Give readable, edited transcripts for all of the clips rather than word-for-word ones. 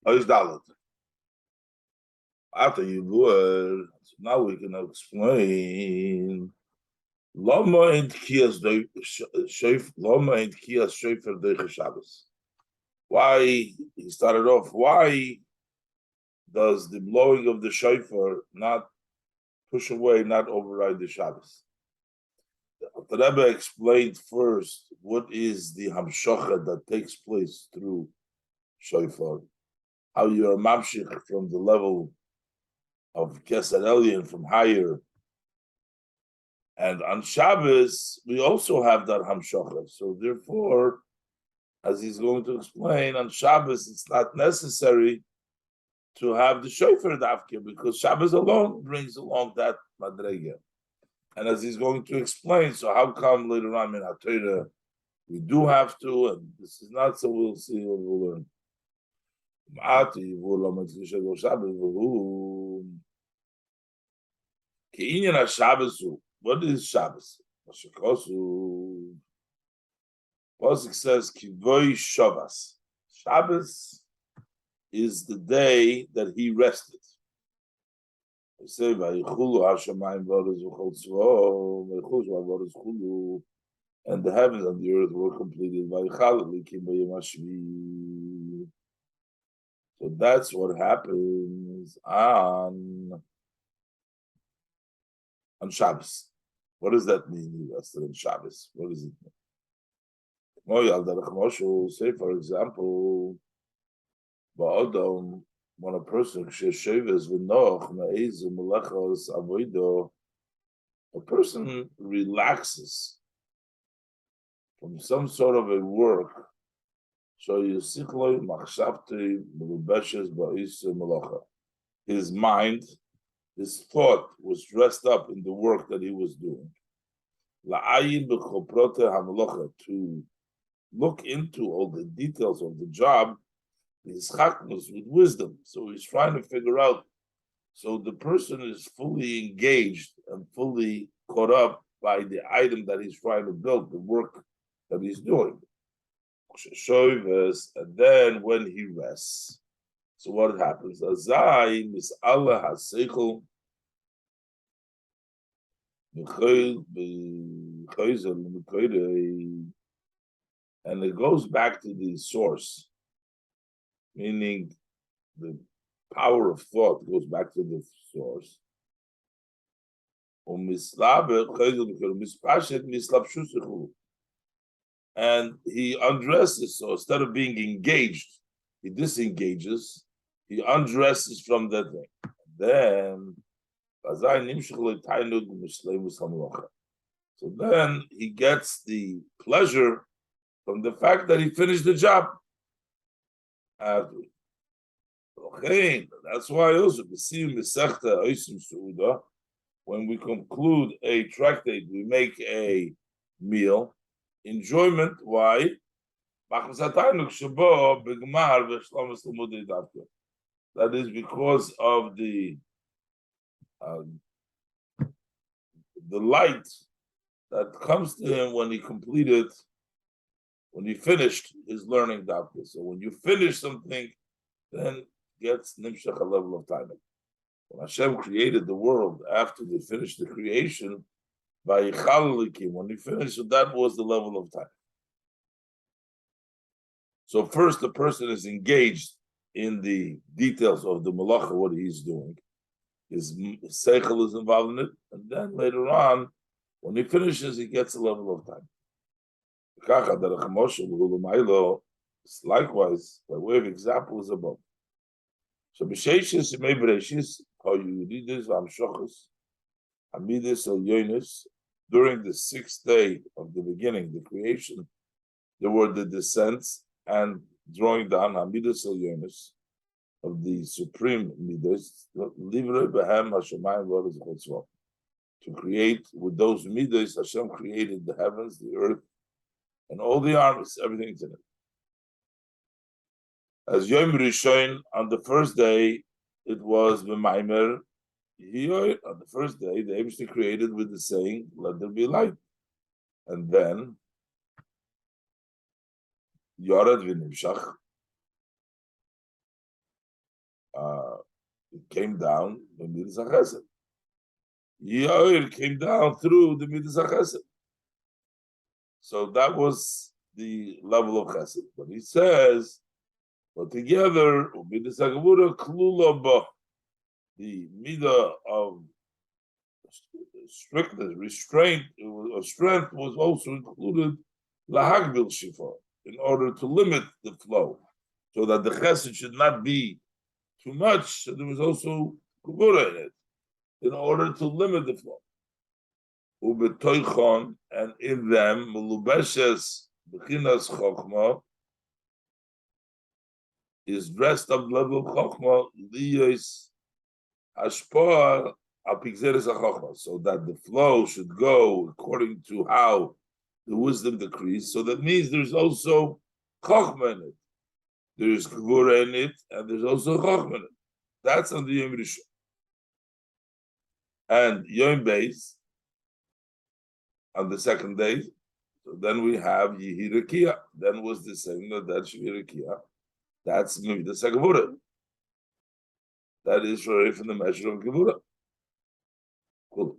$1. After you go, now we can explain. Lama and Kias Shofar Deicha Shabbos. Why he started off? Why does the blowing of the shofar not push away, not override the Shabbos? The Rebbe explained first what is the hamshocha that takes place through shofar, how you are mamshich from the level of Keser Elyon, from higher. And on Shabbos, we also have that hamshocha. So therefore, as he's going to explain, on Shabbos, it's not necessary to have the shofar dafke, because Shabbos alone brings along that madrega. And as he's going to explain, so how come later on in HaTorah we do have to, and this is not, so we'll see what we'll learn. What is Shabbos? Pasuk says, Kivoy Shabbos. Shabbos is the day that he rested. We say, and the heavens and the earth were completed. So that's what happens on Shabbos. What does that mean? He rested on Shabbos. What does it mean? Say, for example, when a person a person relaxes from some sort of a work, so his mind, his thought was dressed up in the work that he was doing. To look into all the details of the job, his chakmus with wisdom. So he's trying to figure out. So the person is fully engaged and fully caught up by the item that he's trying to build, the work that he's doing. And then when he rests, so what happens? And it goes back to the source, meaning the power of thought goes back to the source. And he undresses, so instead of being engaged, he disengages, he undresses from that thing. Then, so then he gets the pleasure from the fact that he finished the job. That's why also when we conclude a tractate, we make a meal. Enjoyment, why? That is because of the light that comes to him when he finished his learning dafka. So when you finish something, then gets nimshach a level of time. When Hashem created the world, after they finished the creation, when he finished, so that was the level of time. So first, the person is engaged in the details of the malacha, what he's doing. His seichel is involved in it, and then later on, when he finishes, he gets a level of time. Likewise, by way of example, is above. So b'sheishis imei b'reishis, how you read this, amshochus, amidus el yonis, during the 6th day of the beginning, the creation, there were the descents and drawing down amidus el yonis of the supreme midas, livre behem hashemayim v'oretz v'chotzvah. To create with those midas, Hashem created the heavens, the earth, and all the armies, everything's in it. As Yom Rishon, on the first day, it was the Mamer. On the first day, the Eibishter created with the saying, "Let there be light," and then Yorad v'Nimshach. It came down the Midas HaChesed. Yair came down through the Midas HaChesed. So that was the level of Chesed. But he says, but together, Midas HaGevura klula ba, the midah of strictness, restraint, or strength was also included lahagbil shifa, in order to limit the flow, so that the chesed should not be too much. So there was also gevura in it, in order to limit the flow. Ubetoichon, and in them melubeshes bechinas chokma, is dressed up level of chokma liyos hashpah. So that the flow should go according to how the wisdom decreased. So that means there's also chokhmah in it. There's gevura in it, and there's also chokhmah in it. That's on the Yom Rishon. And Yom Beis, on the second day, so then we have Yehirakia. Then was the saying that Yehirakia. That's maybe the Gevura. That is from the measure of Gevura. Cool.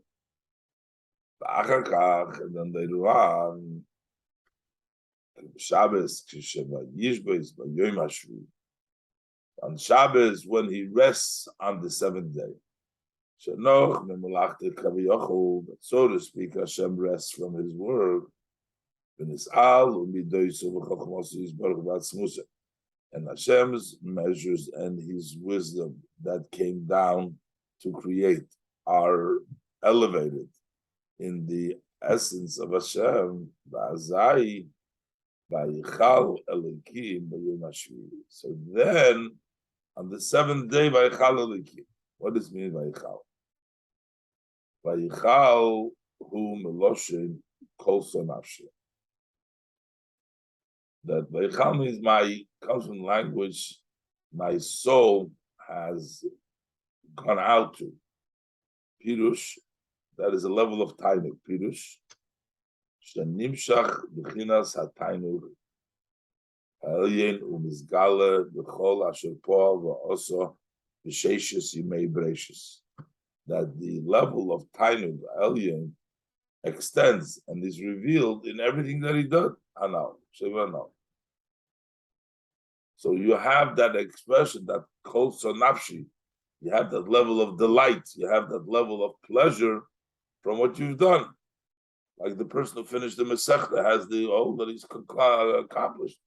And then later on, Shabbos, on Shabbos, when he rests on the seventh day, so to speak, Hashem rests from his work, and Hashem's measures and his wisdom that came down to create are elevated in the essence of Hashem. So then, on the seventh day, what does it mean Vayichal? Vayichal hu meloshin kol sonafshi. That Vayichal means comes from language my soul has gone out to. Pirush, that is a level of tainuk. Pirush, shenimshach b'chinas hatainuk elyin umizgala b'chol asher po'al v'oso b'sheishis yimei breishis. That the level of tainuk elyin extends and is revealed in everything that he does. Anal, sheva anal. So you have that expression, that kol sonafshi. You have that level of delight. You have that level of pleasure from what you've done. Like the person who finished the Masechta has the all that he's accomplished,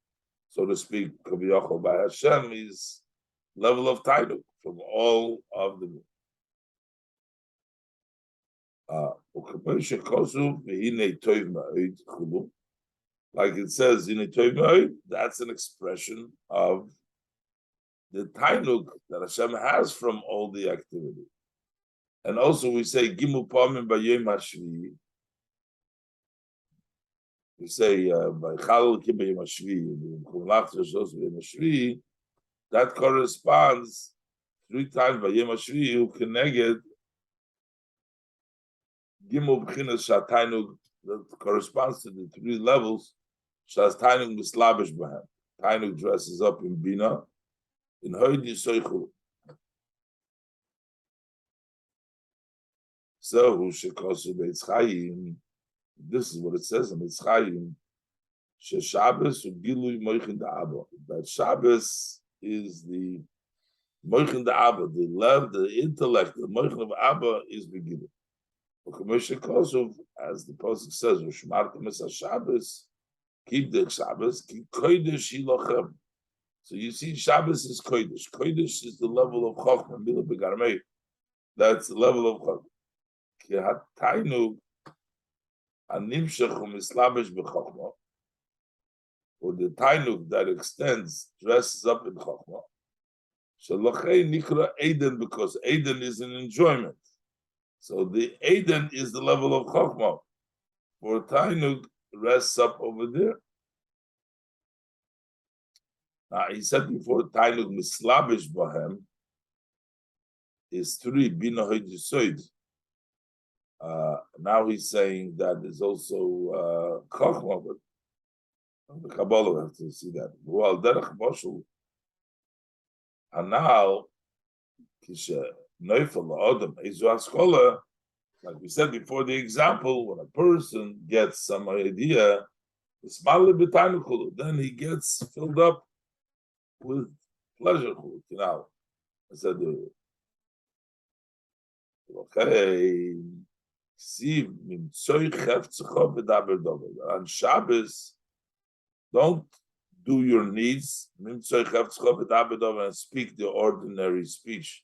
so to speak. Kaviyachol by Hashem is level of tainuk from all of the. Like it says, that's an expression of the tainuk that Hashem has from all the activity. And also we say, Gimu Pamim B'Yom HaShvi. We say, B'Chal Ki B'Yom HaShvi, that corresponds 3 times B'Yom HaShvi, who connected Gimu B'Chinas Shatainuk, that corresponds to the 3 levels. Shas Tainuk Mislabish B'Hem. Tainuk dresses up in Bina, in Hoidi Soichu. So, Shekosu Beitz Chaim, this is what it says in Beitz Chaim, She Shabbos Ugilui Moichin Da'aba. That Shabbos is the Moichin Da'aba, the love, the intellect, the Moichin of Abba is beginning. As the Pasuk says, Ushmartem es Shabbos, keep the Shabbos, keep Kodesh Hilochem. So you see, Shabbos is Kodesh. Kodesh is the level of Chochmah, Mila Begarmei. That's the level of Chochmah. Ki hatainu animshach umislabish b'Chochmah, or the tainuk that extends, dresses up in Chochmah. Shalachei nikra Eden, because Eden is an enjoyment. So the Eden is the level of Chochmah. For tainuk rests up over there. Now he said before, tainuk mislabish b'hem is 3 bina hoydisoid. Now he's saying that there's also Chochmah, but the Kabbalah have to see that. Well, derech moshul, and now Like we said before, the example, when a person gets some idea, then he gets filled up with pleasure. I said, okay, on Shabbos, don't do your needs and speak the ordinary speech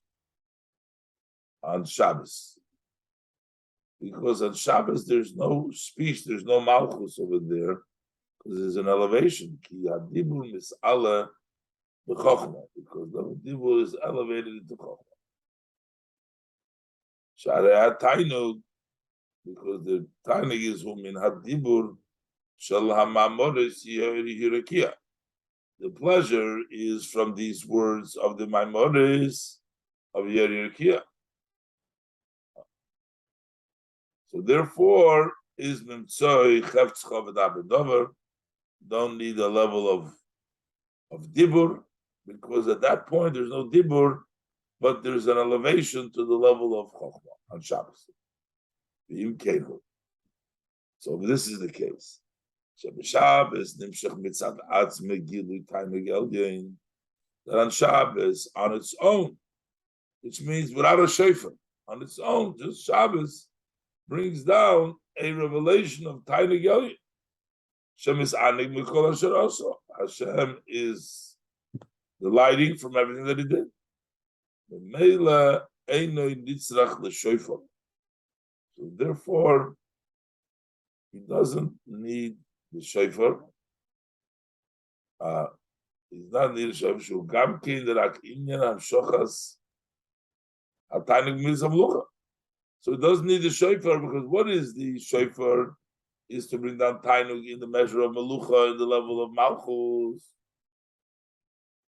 on Shabbos. Because on Shabbos there's no speech, there's no malchus over there, because there's an elevation. Because the dibur is elevated into chokhmah. Because the tainug is in hadibur shel hamamoris hirakia. The pleasure is from these words of the Maimoris of Yerikia. So therefore, is Mimtsoi Cheftzcha v'dabedover, don't need a level of dibur, because at that point there's no dibur, but there's an elevation to the level of Chokhmah on Shabbos. So this is the case. Shabbos nimshach mitzad atzme gilu tainug elyon. That on Shabbos on its own, which means without a shofar, on its own, just Shabbos brings down a revelation of tainug elyon. Hashem is anig mikol asher also. Hashem is delighting from everything that He did. The meila einoi nitzrach l'shofar. So therefore, he doesn't need the shofar. He's not needed shofar. Shu gam kein rak inyan hamshochas hatainug mizam lucha. So he doesn't need the shofar, because what is the shofar? Is to bring down tainug in the measure of melucha, in the level of malchus.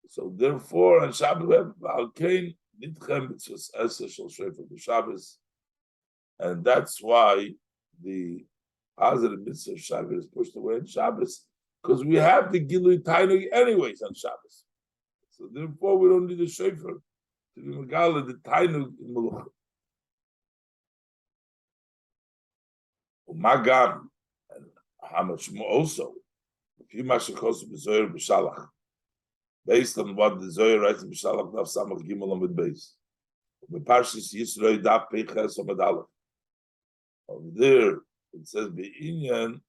So therefore, on Shabbos we have al kein nitchem mitzvos eser shel shofar b'Shabbos, and that's why the positive mitzvah of Shabbos is pushed away on Shabbos, because we have the Gilui Tainug anyways on Shabbos. So therefore, we don't need a shofar to be megala the Tainug in Melucha. Magam, and how much more also, based on what the Zohar writes in B'Shalach Daf Samach Gimel Amud Beis. B'Parshas Yisroi Daf Peiches Amud Aleph. Over there, it says Be'inyan,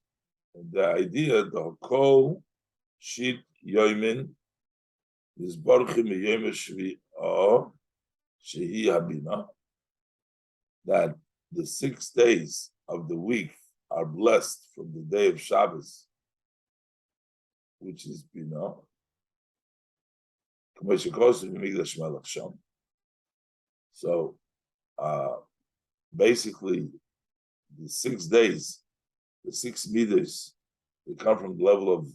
the idea, the Kol Shit Yoimin is Baruchim Yom Shvi'ah Shehi Habina, that the 6 days of the week are blessed from the day of Shabbos, which is Bina. So basically, the 6 days, the 6 meters, they come from the level of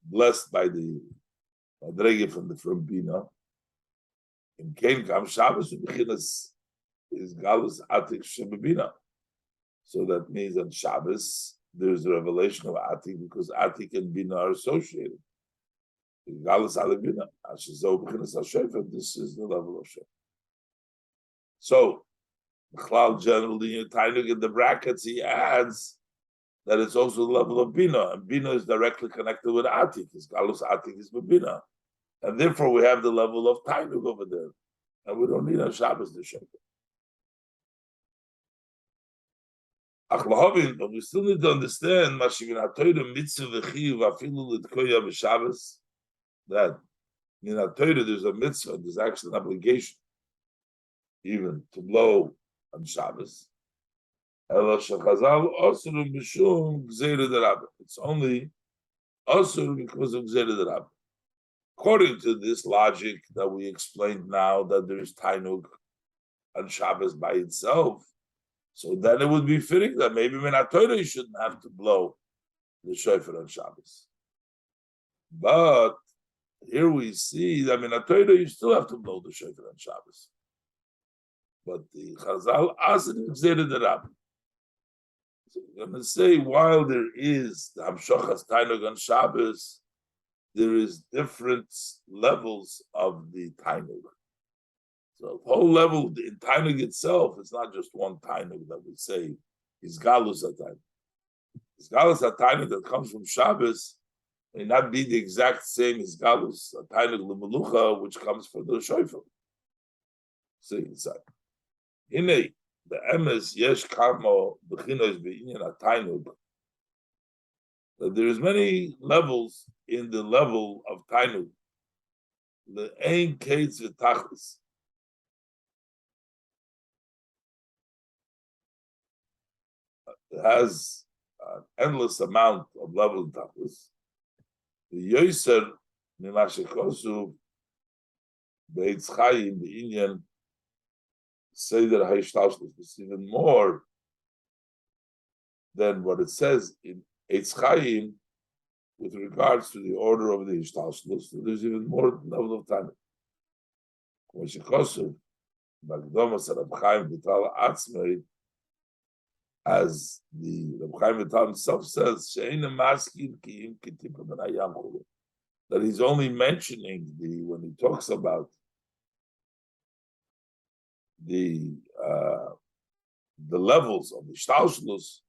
blessed by the Madrege from Bina. In Kain Kam Shabbos is Galus Atik Shebabina. So that means on Shabbos there's a revelation of Atik, because Atik and Bina are associated. Galus Atik Bina. This is the level of Shofar. So Chlal generally in Tainug in the brackets he adds that it's also the level of Bina, and Bina is directly connected with Atik. His Galus Atik is Bina, and therefore we have the level of Tainug over there, and we don't need on Shabbos the Shofar. But we still need to understand that in a Torah there's a mitzvah, there's actually an obligation even to blow on Shabbos. It's only asur because of Gzeira D'Rabba. According to this logic that we explained now, that there is Tainug on Shabbos by itself, so then it would be fitting that maybe in a Torah you shouldn't have to blow the shofar on Shabbos. But here we see that in a Torah you still have to blow the shofar on Shabbos. But the Chazal asked Gzeira D'Rabba. So we're going to say, while there is the Hamshochas Tainug on Shabbos, there is different levels of the Tainug. So the whole level in Tainug itself is not just one Tainug that we say is Galus HaTainug. Is Galus HaTainug that comes from Shabbos may not be the exact same as Galus HaTainug L'Melucha, which comes from the Shofar. See inside. Hine, the emes yesh kamo b'chinos b'inyan HaTainug. That there is many levels in the level of Tainug. The ein kates v'tachlis. It has an endless amount of level in tachlis. The yoser mimashikosu beitz chayim b'inyan seder ha'ishtalshus is even more than what it says in Eitz Chaim with regards to the order of the ishtalshus. So there's even more level of time. Mashikosu bagdomas Rabbi Chaim Vital Atzmei, as the Rabbi Chaim Vital himself says, that he's only mentioning when he talks about the levels of the shtalshlus,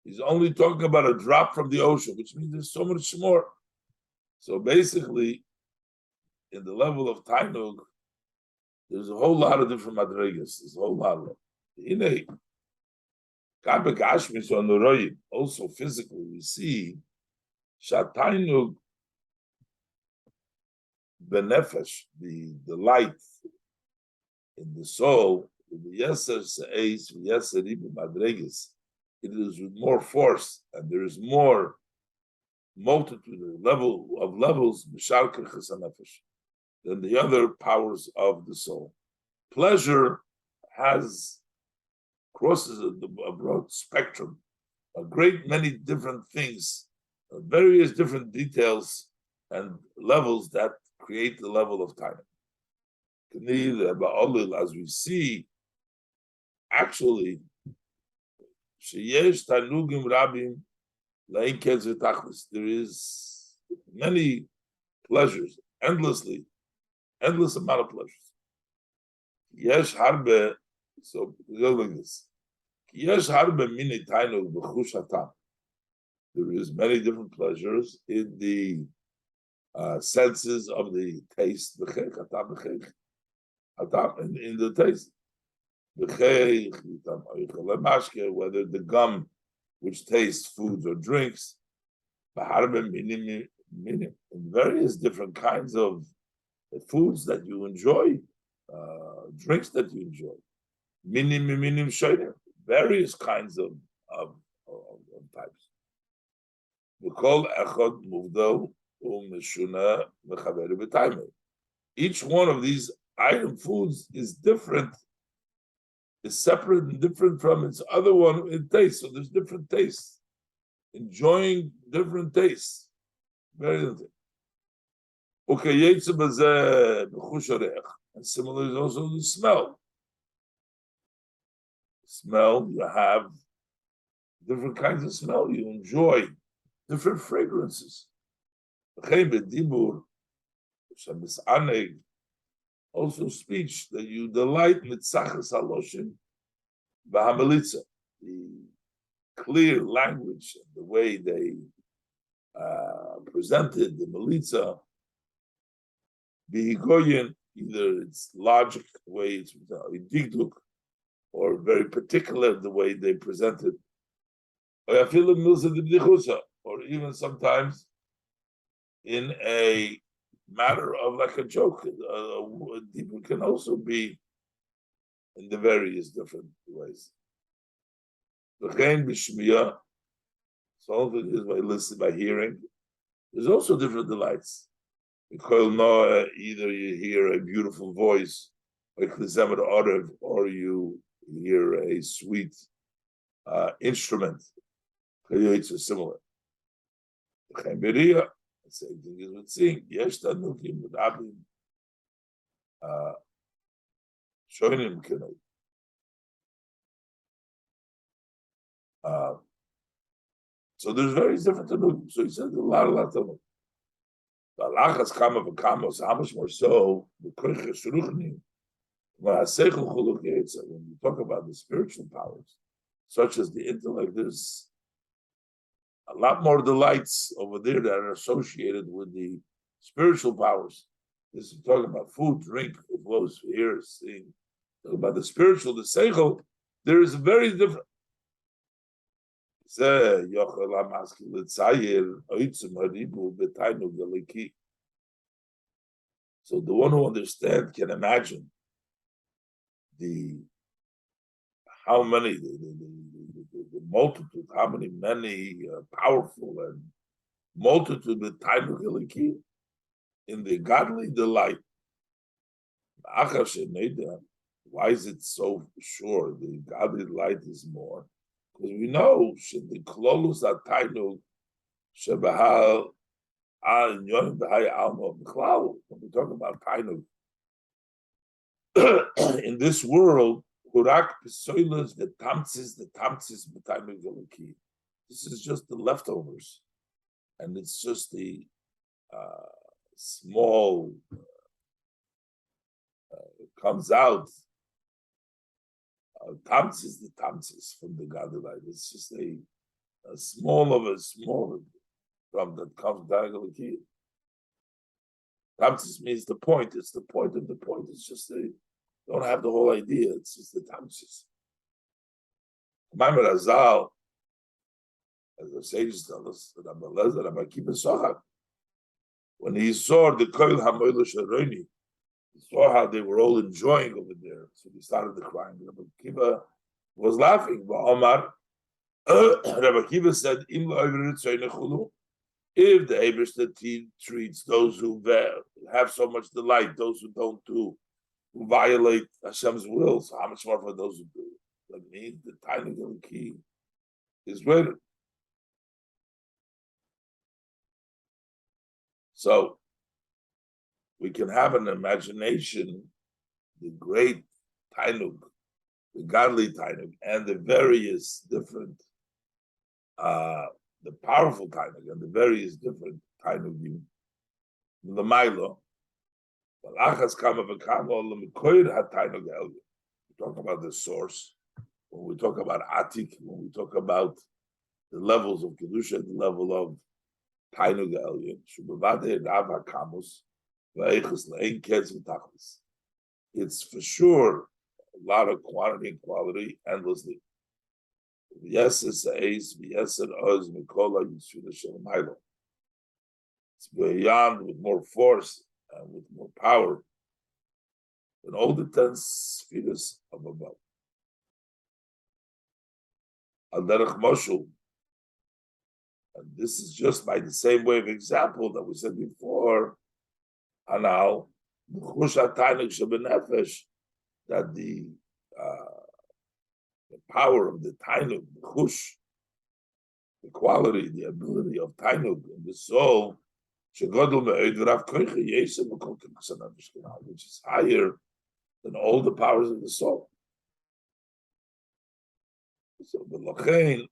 he's only talking about a drop from the ocean, which means there's so much more. So basically, in the level of Tainug, there's a whole lot of different madrigas. There's a whole lot of it. Also physically, we see Shatainug benefesh, the light in the soul, it is with more force, and there is more multitude, level of levels than the other powers of the soul. Pleasure crosses a broad spectrum, a great many different things, various different details and levels that create the level of time. As we see, actually, there is many pleasures, endless amount of pleasures. Yesh harbe, so go like this. Yesh harbe mini tainug b'chush hatam. There is many different pleasures in the senses of the taste, in the taste. Whether the gum which tastes foods or drinks, in various different kinds of foods that you enjoy, drinks that you enjoy, various kinds of types. Each one of these item foods is different, is separate and different from its other one in taste. So there's different tastes, enjoying different tastes. Very interesting. And similarly, also the smell. Smell, you have different kinds of smell. You enjoy different fragrances. Also speech, that you delight mitzachas haloshim b'hamelitza, the clear language, the way they presented the melitza, b'higoyin, either it's logic, the way it's digduk, or very particular, the way they presented, or even sometimes in a matter of like a joke. People can also be in the various different ways. So it is by listening, by hearing. There's also different delights. Either you hear a beautiful voice, like the Zemer Orev, or you hear a sweet instrument. It's similar. The same thing is with seeing. Yesh tanukim v'rabim shonim kenoi. So there's various different tanukim. So he said a lot of tanukim. The halachas kama v'kama, so how much more so the koiches ruchnim When we talk about the spiritual powers, such as the intellect, there's a lot more delights over there that are associated with the spiritual powers. This is talking about food, drink, clothes, ear, seeing. Talking about the spiritual, the seichel, there is very different. So the one who understands can imagine how many the multitude, how many powerful and multitude the tainug eliki in the godly delight. Why is it so sure the godly light is more? Because we know the klolus atainug shebahal when we talk about tainug in this world, hurak pesoilas the tamtzis b'tainug eliki. This is just the leftovers, and it's just the small comes out. Tamtzis the tamtzis from the godly light. It's just a small from that comes down. Tamtzis means the point. It's the point of the point. It's just they don't have the whole idea. It's just the tamtzis. Mamer Azal, as the sages tell us, when he saw the Koil Hamoyla Sharoni, he saw how they were all enjoying over there. So he started to cry. Rabbi Kiva was laughing. Omar, Rabbi Kiva said, if the Eibishter treats those who have so much delight, those who don't do, who violate Hashem's will, so how much more for those who do? That means the tainug eliki is greater. So we can have an imagination, the great tainug, the godly tainug, and the various different, the powerful tainug, and the various different tainugim. The Milo, we talk about the source. When we talk about Atik, when we talk about the levels of Kedusha, the level of Tainug Elyon, it's for sure a lot of quantity and quality endlessly. Yes, it's ace, yes, it is Mikola Yisrael Milo. It's beyond with more force and with more power than all the 10 spheres of above. Al-Derech Moshul, and this is just by the same way of example that we said before, Anal, that the power of the Tainug, the Chush, the quality, the ability of Tainug in the soul, which is higher than all the powers of the soul. So the Lochein,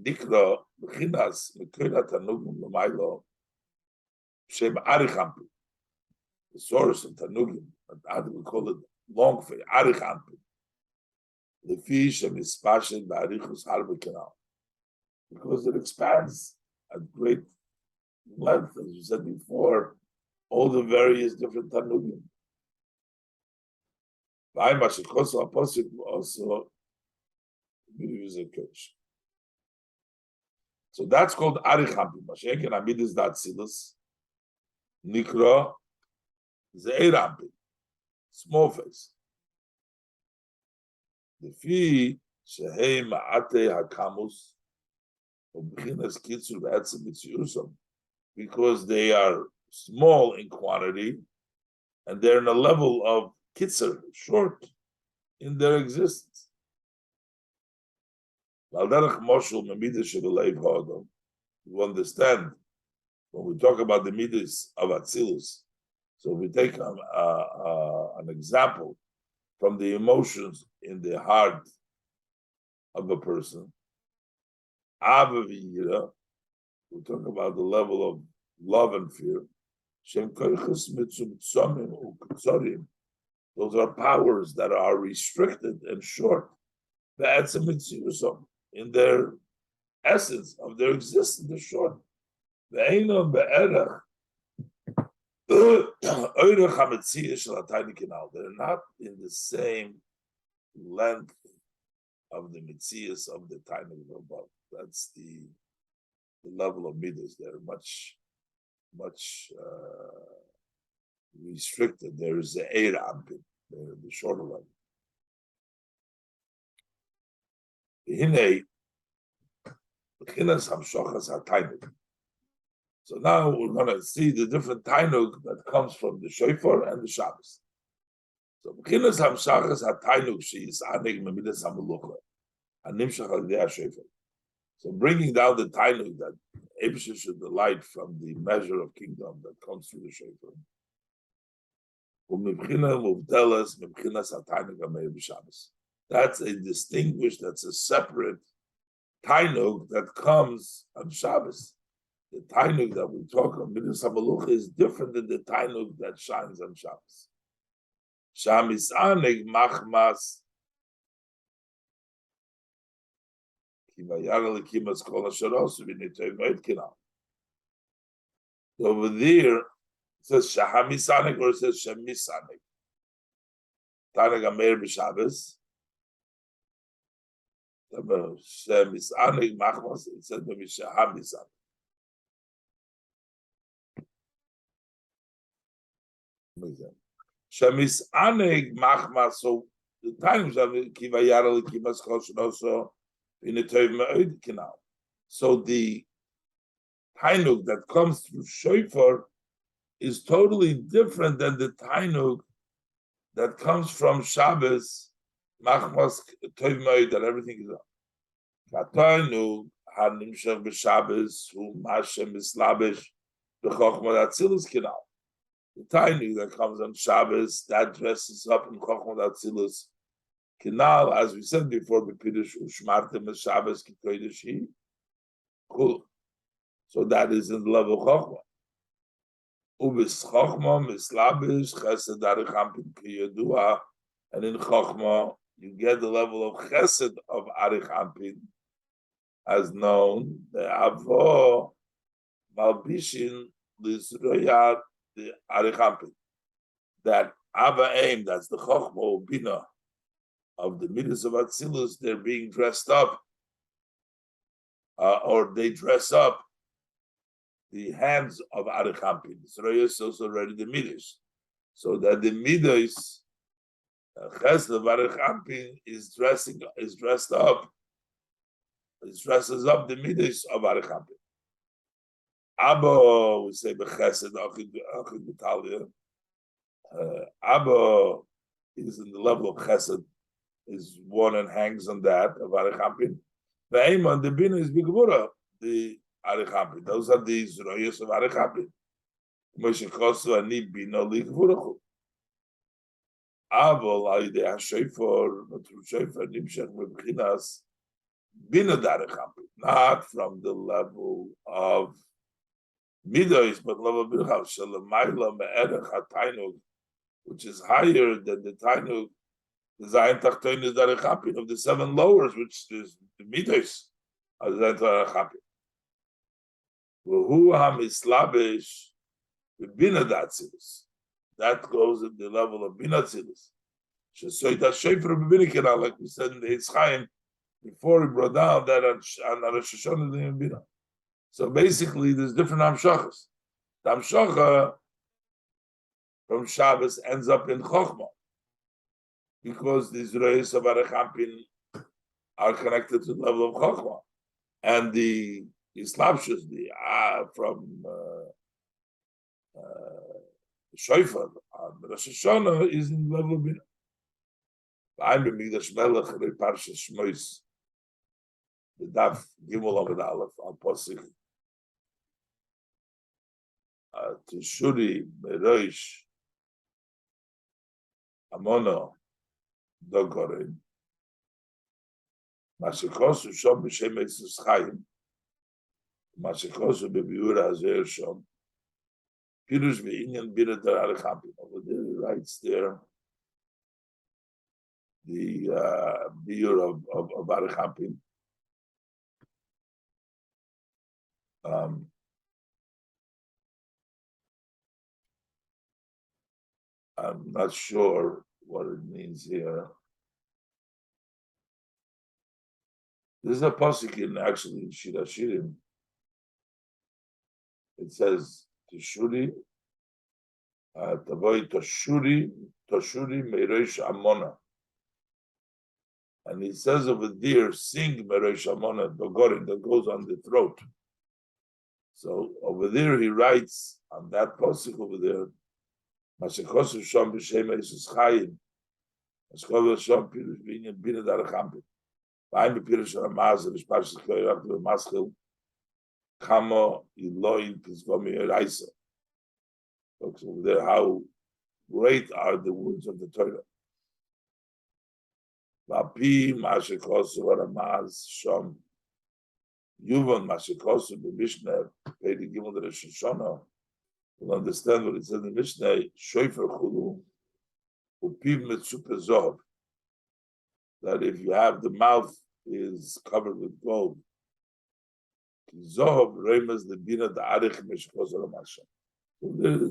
Dikra, Bechinas, Mekira Tanugim Lamailo, Shem Arichampi, the source of Tanugim, and we call it long for Arichampi. The fish and is passion by Arichus Harbe Canal. Because it expands at great length, as you said before, all the various different Tanugim. Also so that's called Arichampi. Mashiach and Amidus Datzilus Nikra Zeirampi, small face. The fee Shehei Ma'ate Hakamus Obchinas Kitzur Be'etzem Mitziyusam, because they are small in quantity and they're in a level of Kitzur, short in their existence. You understand when we talk about the midas of Atzilus. So if we take an example from the emotions in the heart of a person, we talk about the level of love and fear. Those are powers that are restricted and short. That's a mitzvah in their essence of their existence, they're short. They're not in the same length of the mitzias of the tiny above. That's the level of midas. They're much restricted. There is the eir ampin, the shorter level. So now we're going to see the different tainug that comes from the shofar and the Shabbos. So b'chinas hamshachas hatainug sheis anig memidas hamelucha hanimshach al yedei shofar. So bringing down the tainug that Eibusha should delight from the measure of kingdom that comes through the shofar. That's a distinguished, that's a separate tainug that comes on Shabbos. The tainug that we talk of Midas HaMalucha is different than the tainug that shines on Shabbos. Shamis anig machmas over there, it says Shahamisanik or it says Shemisanik. Tanag Amer b'Shabbos. Shemisanik machmas, it says maybe Shahamisanik. Shemisanik machmas, so the time Kivayara Likimas Koshonoso in the Tov Me'od Kinal. So the tainug that comes through shofar is totally different than the tainug that comes from Shabbos, machmas Tov Me'od, that everything is up. Tainug hanimshach b'Shabbos hu mashem mislabish b'chochmat atzilus kinal. The tainug that comes on Shabbos that dresses up in chochmat atzilus kinal, as we said before, b'pidush ushmartem b'Shabbos k'kodeshi. Cool. So that is in the level of chochma. Ubis chochma mislabish chesed arichampin kiyadua, and in chochma you get the level of chesed of arichampin, as known. The avo malbishin lizroyat the arichampin. That ava aim, that's the chochma or bina of the midas of Atzilus, they're being dressed up, or they dress up the hands of Arichampin. Zroya is also already the midas, so that the midas chesed of Arichampin dresses up the midas of Arichampin. Abba, we say b'chesed achid b'talia. Abba is in the level of chesed, is one and hangs on that of Arichampin. The Eiman, the Bina is Bigvura, the Arichampin. Those are the Zroyas of Arichampin. Moshe Kosu ani Bina Ligvurachu. Avol Aide HaShofor, but through Shofor Nimshach Mebchinas Bina Arichampin, not from the level of Midos, but level of Bilchav Shalamayla Me'erech HaTainug, which is higher than the Tainug. The Zayin Tachtoin is the Arichampin of the seven lowers, which is the Midos of the Zayin Arichampin. Who hamislabish with Bina Datzilus. That goes at the level of Bina Tzilus. Shesoita Shefer B'Binikina, like we said in the Eitz Chaim, before we brought down that on Rosh Hashanah in Bina. So basically, there's different Hamshachas. The Hamshacha from Shabbos ends up in Chochmah, because the Israelis of Arichampin are connected to the level of Chochmah, and the Islapshus, from Shofar on Rosh Hashanah is in the level of Bina. I'm in Migdash Melech, the Parshas Shmois, the Daf Gimel Amud Aleph on Posik Tishuri Meroish Amono Dogorin Mashikosu Shom B'Shem Eitzes Chaim Mashikosu B'Biura Azer Shom Pirush V'Inyan Bina Dar Arichampin. Over there he writes there the biur of Barichampin. I'm not sure what it means here. This is a pasuk in actually in Shir Hashirim. It says Tishuri, Tavoi Toshuri Meiresh Amona. And he says over there, sing Meiresh Amona, Dogorin, that goes on the throat. So over there he writes on that pasuk over there, Mashekosu Shom B'Shem Eisus Chayim, Mashekosu Shom Pirush Binyan Bina Darachampi. I'm a Pirush Ramaz, and Shpashis Koyrak to the Maschil, Kamo Elohim Pizgomi Eraisa. Looks over there how great are the words of the Torah. Vapi Mashekosu Ramaz Shom Yuvan Mashekosu B'Mishnah, Pedi Gimel Rosh Hashanah. Will understand what it says in the Mishnah, Shoifer Chulu, Upiv Metzupe Zohar, that if you have the mouth is covered with gold, Zohar Remas the Bina the Arich Meshkos Ramasha.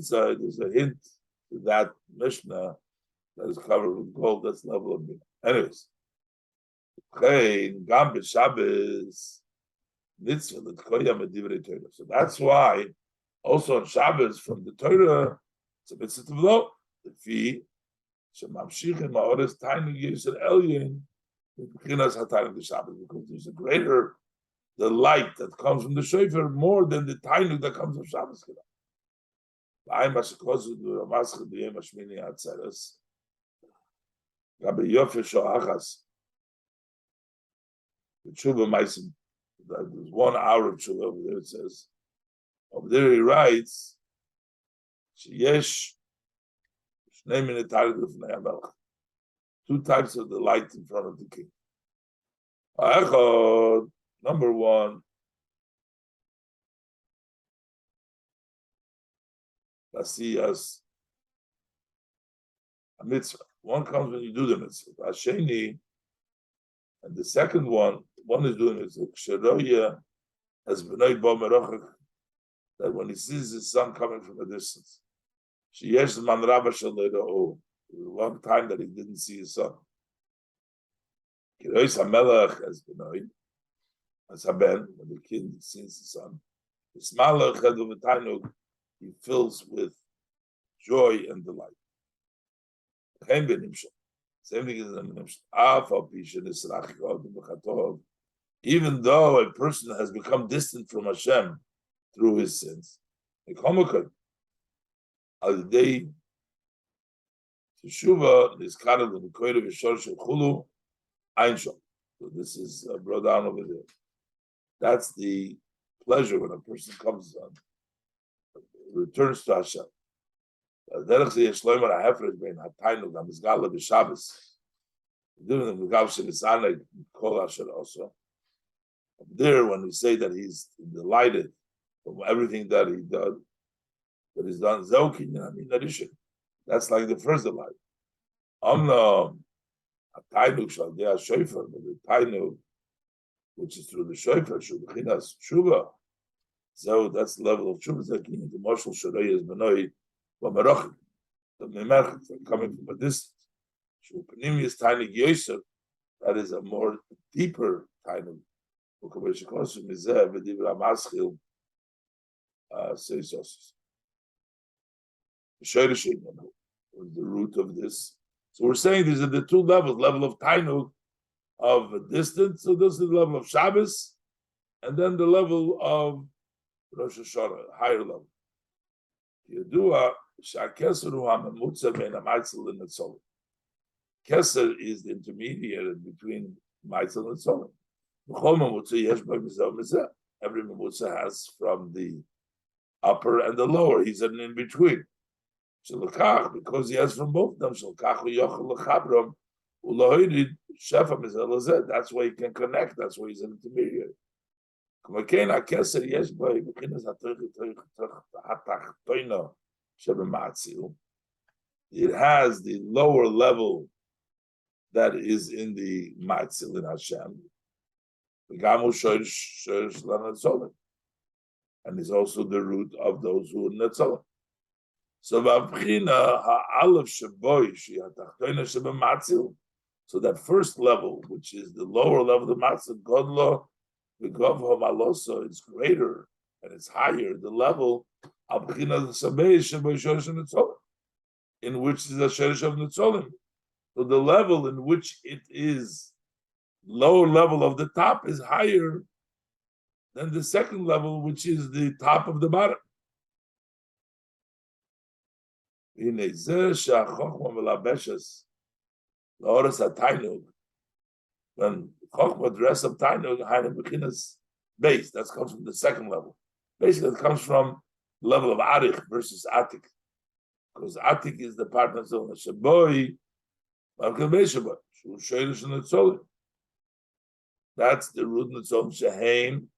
So there's a hint to that Mishnah that is covered with gold, that's the level of Bina. Anyways, Gam B'Shabbos Mitzvah L'Tkoya Medivrei Torah. So that's why also on Shabbos from the Torah, it's a mitzvah to blow. The fee, Shemamshichin Ma'ores Tainug Yisrael Elyin, B'chinas HaTainug the Shabbos, because there's a greater delight that comes from the shofar more than the Tainug that comes from Shabbos. V'ayim Hashikosu D'Ramaschel B'yem Hashmini Atzeres, Rabbi Yofe Shoachas, the Tshuva Maisim, there's 1 hour of Tshuva over there, it says. Over there he writes, two types of the light in front of the king. Number 1, Lasiyas, a mitzvah. One comes when you do the mitzvah. Asheni, and the second one is doing it. Ksheroya has b'noi bo merachak, that when he sees his son coming from a distance, sheyesh man rabba shaleiro, one time that he didn't see his son. Kirois hamelach as b'noi, as haben, when the kid sees his son, his malach had of a tainug, he fills with joy and delight. Same thing is in the Nimshal. Even though a person has become distant from Hashem through his sins, so this is brought down over there. That's the pleasure when a person comes on, returns to Hashem. There, when we say that he's delighted from everything that he does, that he's done, that's like the first delight. The tainug, which is through the shofar, so that's the level of tshuva. The marshal shorei is benoi. The Mamer coming from a distance. Is tiny yoser, that is a more deeper kind of the root of this. So we're saying these are the two levels: level of tainug of a distance. So this is the level of Shabbos, and then the level of Rosh Hashanah, higher level. Yedua. Keser is the intermediary between Maitzel and Tzolim. Every Mamutza has from the upper and the lower. He's an in between. Because he has from both of them. That's why he can connect. That's why he's an intermediary. It has the lower level that is in the Matzil in Hashem. And is also the root of those who are Netzalim. So so that first level, which is the lower level of the Matzil, Godlo, the Gavha Maloso, is greater and it's higher. The level in which is the Sherish of Netzolim. So the level in which it is lower level of the top is higher than the second level, which is the top of the bottom. When Chochmah dress up Tainug, base, that comes from the second level. Basically, it comes from the level of Arich versus Atik. Because Atik is the partner of Shaboy, that's the root Netzolim Sheheim.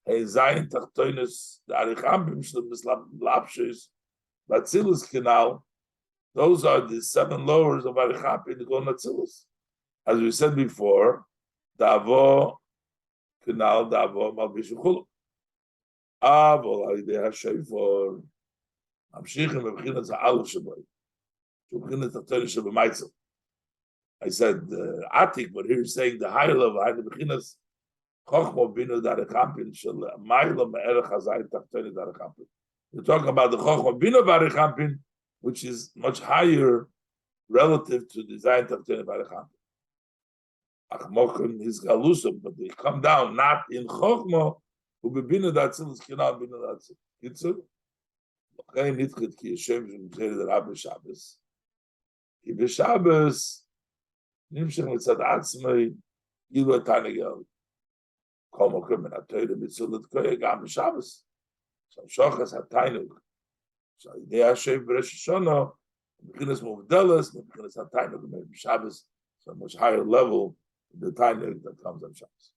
Zayin Tachtoinus, the Arichampim Lapshis, Batzilus Canal. Those are the 7 lowers of Arichampim to go Natzilus. As we said before, Davo Canal, Davo Malbishukulu. Avol Alidei HaShoifor, Amshichim B'Bchinas HaAlef Shaboy, B'Bchinas Tachtoinus Shaboy. I said Atik, but here he's saying the higher level, the B'Chinas Chochmah Binu Darekampin Shel Ma'ila Me'erech Hazayin Tachtoinus Darekampin. We're talking about the Chochmah Binu Darekampin, which is much higher relative to the Zayin Tachtoinus Darekampin. Achmokim is Galusum, but they come down not in Chochmah, who be Binu Datzilus Kinal Binu Datzil. Kitzur, L'chein Nitchit Ki Yeshem Shemzeri the Rabbi Shabbos. Ki B'Shabbos Nimshech Mitzad Atzmei Yilu Etanegel. Kol Mokim Min HaTorah Mitzulat Koyah Gam B'Shabbos. So Shochas HaTainug. So Yidei Hashem B'Rosh Hashanah, B'Chinas Muvdelas, B'Chinas HaTainug B'Shabbos. So a much higher level, the Tainug that comes on Shabbos.